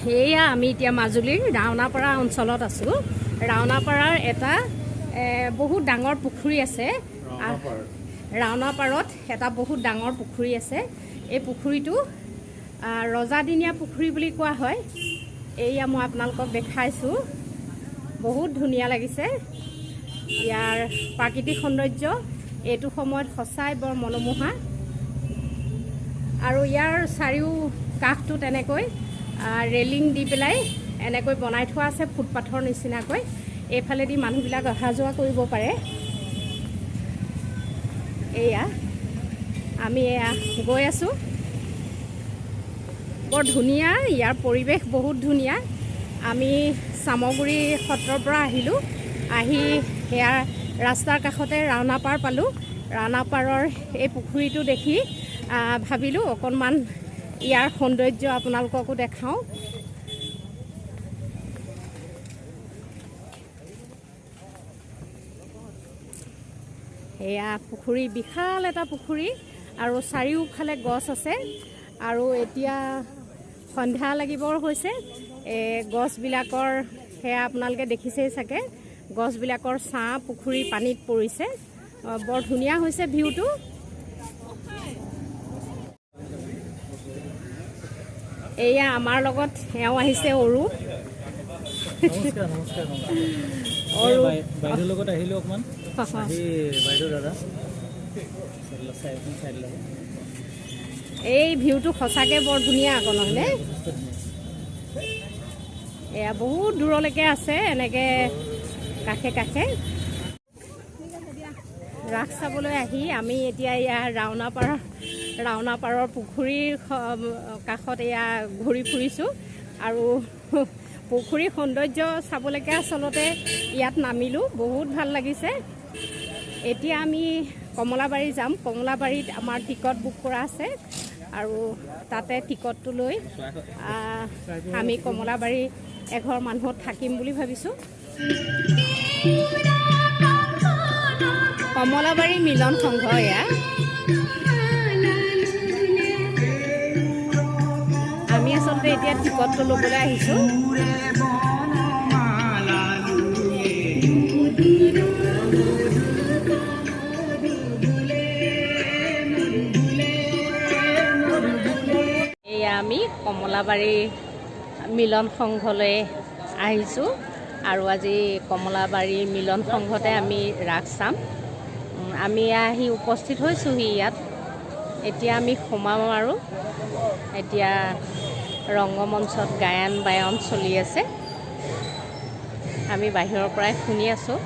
এয়া আমি এতিয়া মাজুলীৰ ৰাওনাপাৰা অঞ্চলত আছোঁ। ৰাওনাপাৰাৰ এটা বহুত ডাঙৰ পুখুৰী আছে। ৰাওনাপাৰত এটা বহুত ডাঙৰ পুখুৰী আছে। এই পুখুৰীটো ৰজাদিনীয়া পুখুৰী বুলি কোৱা হয়। এয়া মই আপোনালোকক দেখাইছোঁ। বহুত ধুনীয়া লাগিছে। ইয়াৰ প্ৰাকৃতিক সৌন্দৰ্য এইটো সময়ত সঁচাই বৰ মনোমোহা। আৰু ইয়াৰ চাৰিও কাষটো তেনেকৈ ৰেলিং দি পেলাই এনেকৈ বনাই থোৱা আছে ফুটপাথৰ নিচিনাকৈ। এইফালেদি মানুহবিলাক অহা যোৱা কৰিব পাৰে। এয়া আমি গৈ আছোঁ। বৰ ধুনীয়া, ইয়াৰ পৰিৱেশ বহুত ধুনীয়া। আমি চামগুৰি সত্ৰৰ পৰা আহিলোঁ। আহি সেয়া ৰাস্তাৰ কাষতে ৰাওনাপাৰ পালোঁ। ৰাওনাপাৰৰ এই পুখুৰীটো দেখি ভাবিলোঁ অকণমান ইয়াৰ সৌন্দৰ্য আপোনালোককো দেখাওঁ। এয়া পুখুৰী, বিশাল এটা পুখুৰী আৰু চাৰিওফালে গছ আছে। আৰু এতিয়া সন্ধ্যা লাগিবৰ হৈছে। গছবিলাকৰ সেয়া আপোনালোকে দেখিছেই চাগে, গছবিলাকৰ ছাঁ পুখুৰী পানীত পৰিছে। বৰ ধুনীয়া হৈছে ভিউটো। এয়া আমাৰ লগত এওঁ আহিছে অৰূপ। বাইদেউৰ লগত আহিলোঁ অকণমান। বাইদেউ দাদা এই ভিউটো সঁচাকৈ বৰ ধুনীয়া আকৌ, নহয়নে? এয়া বহুত দূৰলৈকে আছে এনেকৈ কাষে কাষে। ৰাস চাবলৈ আহি আমি এতিয়া এয়া ৰাওনাপাৰৰ পুখুৰীৰ কাষত এয়া ঘূৰি ফুৰিছোঁ। আৰু পুখুৰীৰ সৌন্দৰ্য চাবলৈকে আচলতে ইয়াত নামিলোঁ। বহুত ভাল লাগিছে। এতিয়া আমি কমলাবাৰী যাম। কমলাবাৰীত আমাৰ টিকট বুক কৰা আছে আৰু তাতে টিকটটো লৈ আমি কমলাবাৰী এঘৰ মানুহত থাকিম বুলি ভাবিছোঁ। কমলাবাৰী মিলন সংঘ এয়া। আমি আচলতে এতিয়া টিকটটো ল'বলৈ আহিছোঁ। এয়া আমি কমলাবাৰী মিলন সংঘলৈ আহিছোঁ আৰু আজি কমলাবাৰী মিলন সংঘতে আমি ৰাস চাম। আমি আহি উপস্থিত হৈছোঁহি ইয়াত। এতিয়া আমি সোমাম আৰু এতিয়া ৰংগমঞ্চত গায়ন বায়ন চলি আছে। আমি বাহিৰৰ পৰাই শুনি আছোঁ।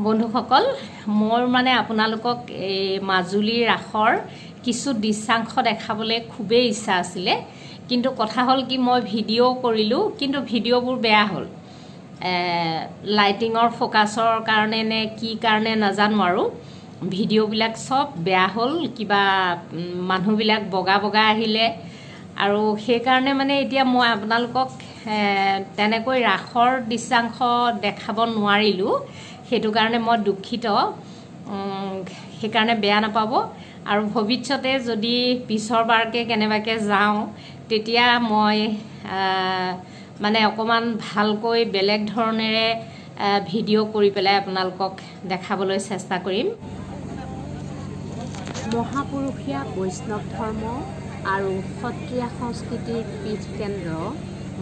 বন্ধুসকল, মোৰ মানে আপোনালোকক এই মাজুলীৰ ৰাসৰ কিছু দৃশ্যাংশ দেখাবলৈ খুবেই ইচ্ছা আছিলে, কিন্তু কথা হ'ল কি মই ভিডিঅ' কৰিলোঁ, কিন্তু ভিডিঅ'বোৰ বেয়া হ'ল। লাইটিঙৰ ফ'কাছৰ কাৰণে নে কি কাৰণে নাজানো, আৰু ভিডিঅ'বিলাক চব বেয়া হ'ল। কিবা মানুহবিলাক বগা বগা আহিলে, আৰু সেইকাৰণে মানে এতিয়া মই আপোনালোকক তেনেকৈ ৰাসৰ দৃশ্যাংশ দেখাব নোৱাৰিলোঁ। সেইটো কাৰণে মই দুখিত, সেইকাৰণে বেয়া নাপাব। আৰু ভৱিষ্যতে যদি পিছৰবাৰকৈ কেনেবাকৈ যাওঁ, তেতিয়া মই মানে অকণমান ভালকৈ বেলেগ ধৰণেৰে ভিডিঅ' কৰি পেলাই আপোনালোকক দেখাবলৈ চেষ্টা কৰিম। মহাপুৰুষীয়া বৈষ্ণৱ ধৰ্ম আৰু সত্ৰীয়া সংস্কৃতিৰ পীঠ কেন্দ্ৰ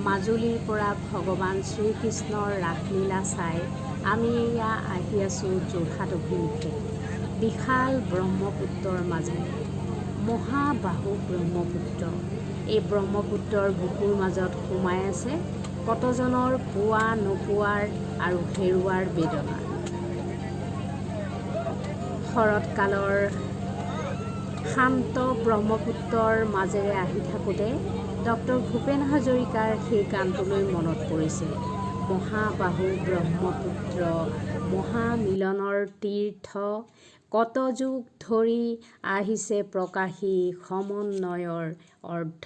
মাজুলীৰ পৰা ভগৱান শ্ৰীকৃষ্ণৰ ৰাসলীলা চাই আমি এয়া আহি আছোঁ যোৰহাট অভিমুখে। বিশাল ব্ৰহ্মপুত্ৰৰ মাজেৰে মহাবাহু ব্ৰহ্মপুত্ৰ। এই ব্ৰহ্মপুত্ৰৰ বুকুৰ মাজত সোমাই আছে কতজনৰ পোৱা নোপোৱাৰ আৰু হেৰুৱাৰ বেদনা। শৰৎকালৰ শান্ত ব্ৰহ্মপুত্ৰৰ মাজেৰে আহি থাকোঁতে ডক্টৰ ভূপেন হাজৰিকাৰ সেই গানটোলৈ মনত পৰিছে। মহাবাহু ব্ৰহ্মপুত্ৰ মহামিলনৰ তীৰ্থ, কত যুগ ধৰি আহিছে প্ৰকাশী সমন্বয়ৰ অৰ্থ।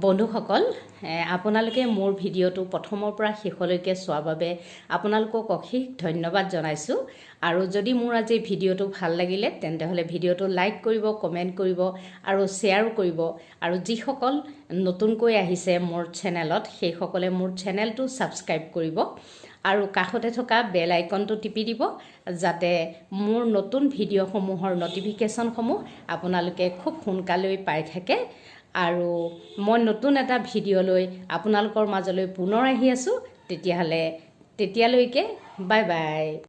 বন্ধুসকল, আপোনালোকে মোৰ ভিডিঅ'টো প্ৰথমৰ পৰা শেষলৈকে চোৱাৰ বাবে আপোনালোকক অশেষ ধন্যবাদ জনাইছোঁ। আৰু যদি মোৰ আজি ভিডিঅ'টো ভাল লাগিলে তেন্তে হ'লে ভিডিঅ'টো লাইক কৰিব, কমেণ্ট কৰিব আৰু শ্বেয়াৰো কৰিব। আৰু যিসকল নতুনকৈ আহিছে মোৰ চেনেলত, সেইসকলে মোৰ চেনেলটো ছাবস্ক্ৰাইব কৰিব আৰু কাষতে থকা বেল আইকনটো টিপি দিব, যাতে মোৰ নতুন ভিডিঅ'সমূহৰ নটিফিকেশ্যনসমূহ আপোনালোকে খুব সোনকালেই পাই থাকে। আৰু মই নতুন এটা ভিডিঅ' লৈ আপোনালোকৰ মাজলৈ পুনৰ আহি আছোঁ। তেতিয়ালৈকে বাই বাই।